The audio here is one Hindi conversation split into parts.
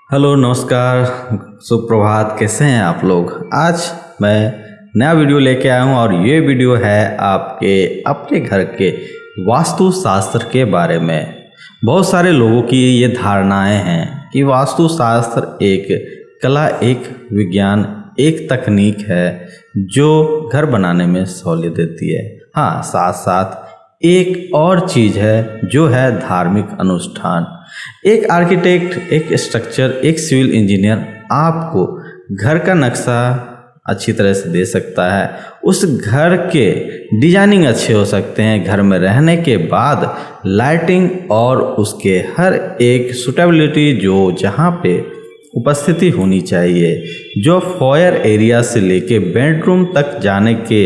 हेलो नमस्कार सुप्रभात। कैसे हैं आप लोग। आज मैं नया वीडियो लेके आया हूं और ये वीडियो है आपके अपने घर के वास्तु शास्त्र के बारे में। बहुत सारे लोगों की ये धारणाएं हैं कि वास्तु शास्त्र एक कला, एक विज्ञान, एक तकनीक है जो घर बनाने में सहूलियत देती है। हाँ, साथ साथ एक और चीज़ है जो है धार्मिक अनुष्ठान। एक आर्किटेक्ट, एक स्ट्रक्चर, एक सिविल इंजीनियर आपको घर का नक्शा अच्छी तरह से दे सकता है। उस घर के डिजाइनिंग अच्छे हो सकते हैं। घर में रहने के बाद लाइटिंग और उसके हर एक सूटेबिलिटी जो जहाँ पे उपस्थिति होनी चाहिए, जो फॉयर एरिया से लेके बेडरूम तक जाने के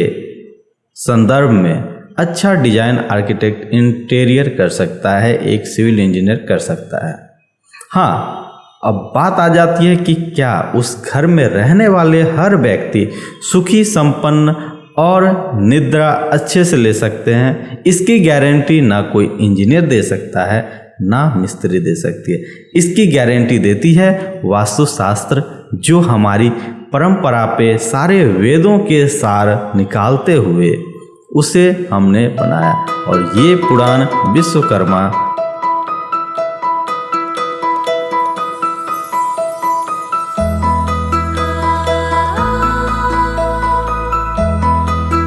संदर्भ में अच्छा डिजाइन आर्किटेक्ट इंटीरियर कर सकता है, एक सिविल इंजीनियर कर सकता है। हाँ, अब बात आ जाती है कि क्या उस घर में रहने वाले हर व्यक्ति सुखी, संपन्न और निद्रा अच्छे से ले सकते हैं। इसकी गारंटी ना कोई इंजीनियर दे सकता है, ना मिस्त्री दे सकती है। इसकी गारंटी देती है वास्तुशास्त्र, जो हमारी परंपरा पे सारे वेदों के सार निकालते हुए उसे हमने बनाया। और ये पुराण विश्वकर्मा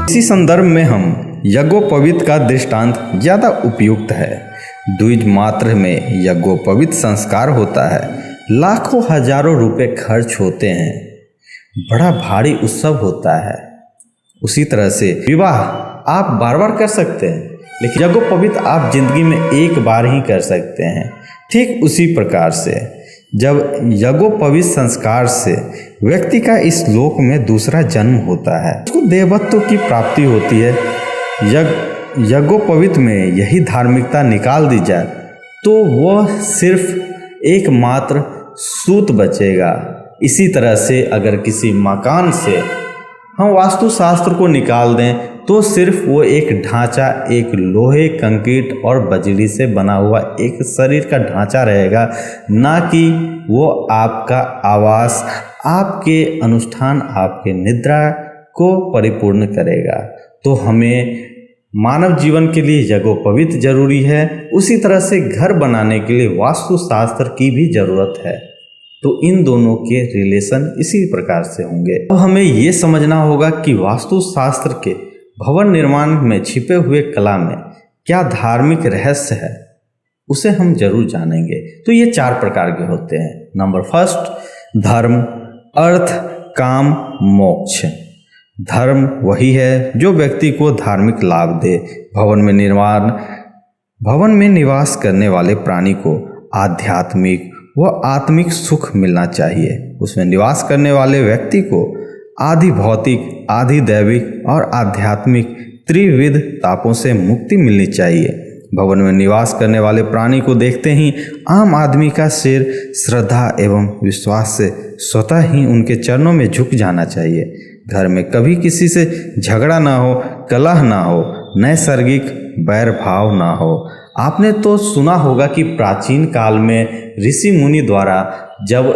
इसी संदर्भ में हम यज्ञोपवीत का दृष्टांत ज़्यादा उपयुक्त है। द्विज मात्र में यज्ञोपवीत संस्कार होता है, लाखों हजारों रुपए खर्च होते हैं, बड़ा भारी उत्सव होता है। उसी तरह से विवाह आप बार बार कर सकते हैं, लेकिन यज्ञोपवीत आप जिंदगी में एक बार ही कर सकते हैं। ठीक उसी प्रकार से जब यज्ञोपवीत संस्कार से व्यक्ति का इस लोक में दूसरा जन्म होता है, उसको देवत्व की प्राप्ति होती है। यज्ञोपवीत में यही धार्मिकता निकाल दी जाए तो वह सिर्फ एकमात्र सूत बचेगा। इसी तरह से अगर किसी मकान से हम वास्तुशास्त्र को निकाल दें तो सिर्फ वो एक ढांचा, एक लोहे, कंक्रीट और बजरी से बना हुआ एक शरीर का ढांचा रहेगा, ना कि वो आपका आवास, आपके अनुष्ठान, आपके निद्रा को परिपूर्ण करेगा। तो हमें मानव जीवन के लिए यज्ञोपवीत जरूरी है, उसी तरह से घर बनाने के लिए वास्तुशास्त्र की भी ज़रूरत है। तो इन दोनों के रिलेशन इसी प्रकार से होंगे। तो हमें ये समझना होगा कि वास्तुशास्त्र के भवन निर्माण में छिपे हुए कला में क्या धार्मिक रहस्य है, उसे हम जरूर जानेंगे। तो ये 4 प्रकार के होते हैं। नंबर फर्स्ट, धर्म, अर्थ, काम, मोक्ष। धर्म वही है जो व्यक्ति को धार्मिक लाभ दे। भवन में निवास करने वाले प्राणी को आध्यात्मिक व आत्मिक सुख मिलना चाहिए। उसमें निवास करने वाले व्यक्ति को आधि भौतिक, आधि दैविक और आध्यात्मिक त्रिविध तापों से मुक्ति मिलनी चाहिए। भवन में निवास करने वाले प्राणी को देखते ही आम आदमी का सिर श्रद्धा एवं विश्वास से स्वतः ही उनके चरणों में झुक जाना चाहिए। घर में कभी किसी से झगड़ा ना हो, कलह ना हो, नैसर्गिक बैर भाव ना हो। आपने तो सुना होगा कि प्राचीन काल में ऋषि मुनि द्वारा जब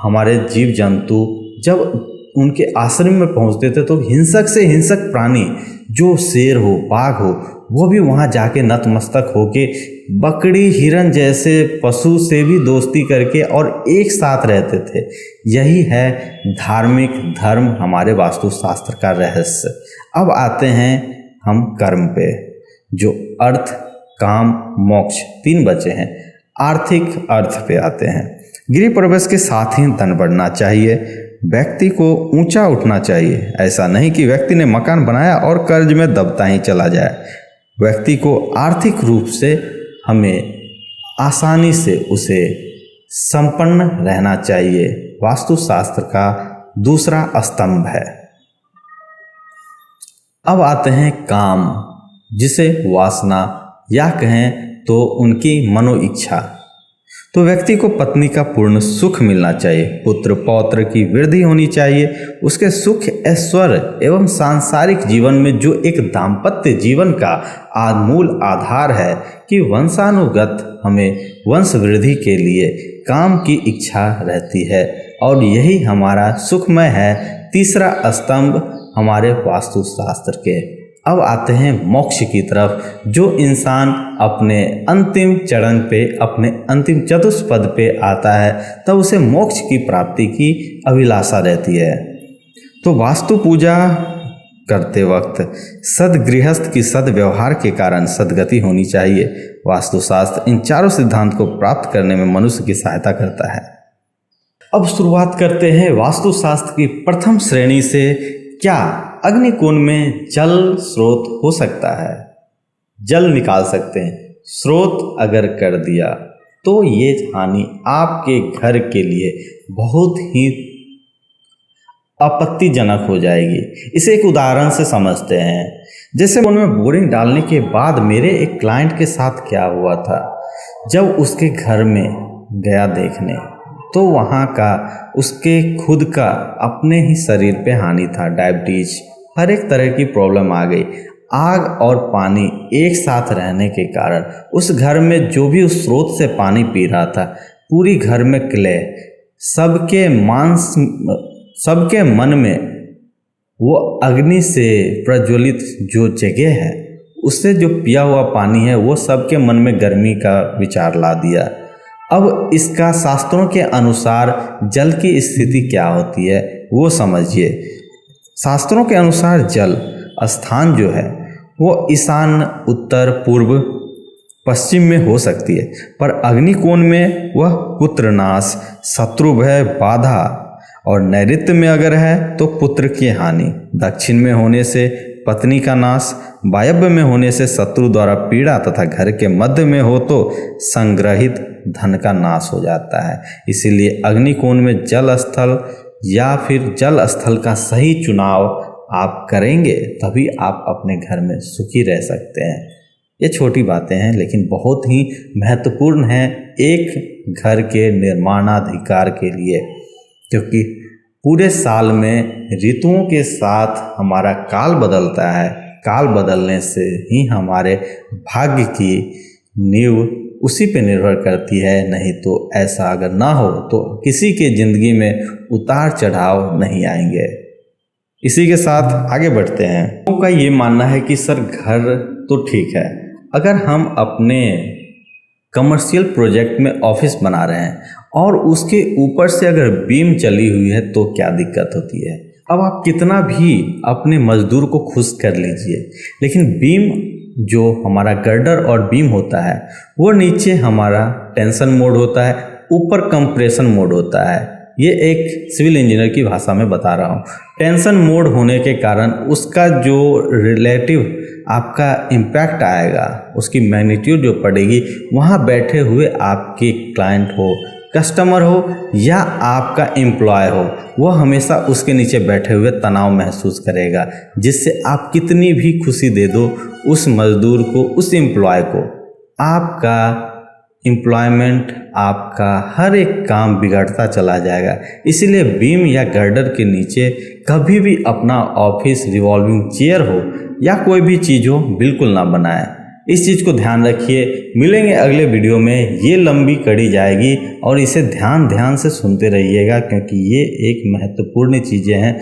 हमारे जीव जंतु जब उनके आश्रम में पहुंचते थे तो हिंसक से हिंसक प्राणी, जो शेर हो, बाघ हो, वो भी वहां जाके नतमस्तक होके बकरी, हिरन जैसे पशु से भी दोस्ती करके और एक साथ रहते थे। यही है धार्मिक धर्म, हमारे वास्तुशास्त्र का रहस्य। अब आते हैं हम कर्म पे, जो अर्थ, काम, मोक्ष 3 बचे हैं। आर्थिक अर्थ पे आते हैं। गृह प्रवेश के साथ ही धन बढ़ना चाहिए, व्यक्ति को ऊंचा उठना चाहिए। ऐसा नहीं कि व्यक्ति ने मकान बनाया और कर्ज में दबता ही चला जाए। व्यक्ति को आर्थिक रूप से हमें आसानी से उसे संपन्न रहना चाहिए। वास्तुशास्त्र का दूसरा स्तंभ है। अब आते हैं काम, जिसे वासना या कहें तो उनकी मनो इच्छा। तो व्यक्ति को पत्नी का पूर्ण सुख मिलना चाहिए, पुत्र पौत्र की वृद्धि होनी चाहिए। उसके सुख, ऐश्वर्य एवं सांसारिक जीवन में जो एक दाम्पत्य जीवन का मूल आधार है कि वंशानुगत हमें वंश वृद्धि के लिए काम की इच्छा रहती है और यही हमारा सुखमय है तीसरा स्तंभ हमारे वास्तुशास्त्र के। अब आते हैं मोक्ष की तरफ। जो इंसान अपने अंतिम चरण पे, अपने अंतिम चतुष्पद पे आता है तब उसे मोक्ष की प्राप्ति की अभिलाषा रहती है। तो वास्तु पूजा करते वक्त सदगृहस्थ की सदव्यवहार के कारण सदगति होनी चाहिए। वास्तुशास्त्र इन चारों सिद्धांत को प्राप्त करने में मनुष्य की सहायता करता है। अब शुरुआत करते हैं वास्तुशास्त्र की प्रथम श्रेणी से। क्या अग्निकुंड में जल स्रोत हो सकता है? जल निकाल सकते हैं। स्रोत अगर कर दिया तो ये हानि आपके घर के लिए बहुत ही आपत्तिजनक हो जाएगी। इसे एक उदाहरण से समझते हैं। जैसे उनमें बोरिंग डालने के बाद मेरे एक क्लाइंट के साथ क्या हुआ था, जब उसके घर में गया देखने तो वहाँ का उसके खुद का अपने ही शरीर पे हानि था। डायबिटीज, हर एक तरह की प्रॉब्लम आ गई। आग और पानी एक साथ रहने के कारण उस घर में जो भी उस स्रोत से पानी पी रहा था, पूरी घर में क्ले, सबके मन में वो अग्नि से प्रज्वलित जो जगह है, उससे जो पिया हुआ पानी है वो सबके मन में गर्मी का विचार ला दिया। अब इसका शास्त्रों के अनुसार जल की स्थिति क्या होती है वो समझिए। शास्त्रों के अनुसार जल स्थान जो है वो ईशान, उत्तर, पूर्व, पश्चिम में हो सकती है, पर अग्निकोण में वह पुत्रनाश, शत्रुभय, बाधा और नैऋत्य में अगर है तो पुत्र की हानि, दक्षिण में होने से पत्नी का नाश, वायव्य में होने से शत्रु द्वारा पीड़ा तथा घर के मध्य में हो तो संग्रहित धन का नाश हो जाता है। इसीलिए अग्निकोण में जल स्थल या फिर जल स्थल का सही चुनाव आप करेंगे तभी आप अपने घर में सुखी रह सकते हैं। ये छोटी बातें हैं लेकिन बहुत ही महत्वपूर्ण हैं एक घर के निर्माणाधिकार के लिए, क्योंकि पूरे साल में ऋतुओं के साथ हमारा काल बदलता है। काल बदलने से ही हमारे भाग्य की नींव उसी पे निर्भर करती है। नहीं तो ऐसा अगर ना हो तो किसी के ज़िंदगी में उतार चढ़ाव नहीं आएंगे। इसी के साथ आगे बढ़ते हैं। लोगों का ये मानना है कि सर घर तो ठीक है, अगर हम अपने कमर्शियल प्रोजेक्ट में ऑफिस बना रहे हैं और उसके ऊपर से अगर बीम चली हुई है तो क्या दिक्कत होती है। अब आप कितना भी अपने मजदूर को खुश कर लीजिए, लेकिन बीम जो हमारा गर्डर और बीम होता है वो नीचे हमारा टेंशन मोड होता है, ऊपर कंप्रेशन मोड होता है। ये एक सिविल इंजीनियर की भाषा में बता रहा हूँ। टेंशन मोड होने के कारण उसका जो रिलेटिव आपका इम्पैक्ट आएगा, उसकी मैग्नीट्यूड जो पड़ेगी, वहाँ बैठे हुए आपके क्लाइंट हो, कस्टमर हो या आपका एम्प्लॉय हो, वह हमेशा उसके नीचे बैठे हुए तनाव महसूस करेगा। जिससे आप कितनी भी खुशी दे दो उस मजदूर को, उस एम्प्लॉय को, आपका एम्प्लॉयमेंट, आपका हर एक काम बिगड़ता चला जाएगा। इसीलिए बीम या गर्डर के नीचे कभी भी अपना ऑफिस, रिवॉल्विंग चेयर हो या कोई भी चीज़ हो, बिल्कुल ना बनाएं। इस चीज़ को ध्यान रखिए। मिलेंगे अगले वीडियो में। ये लंबी कड़ी जाएगी और इसे ध्यान से सुनते रहिएगा, क्योंकि ये एक महत्वपूर्ण चीज़ें हैं।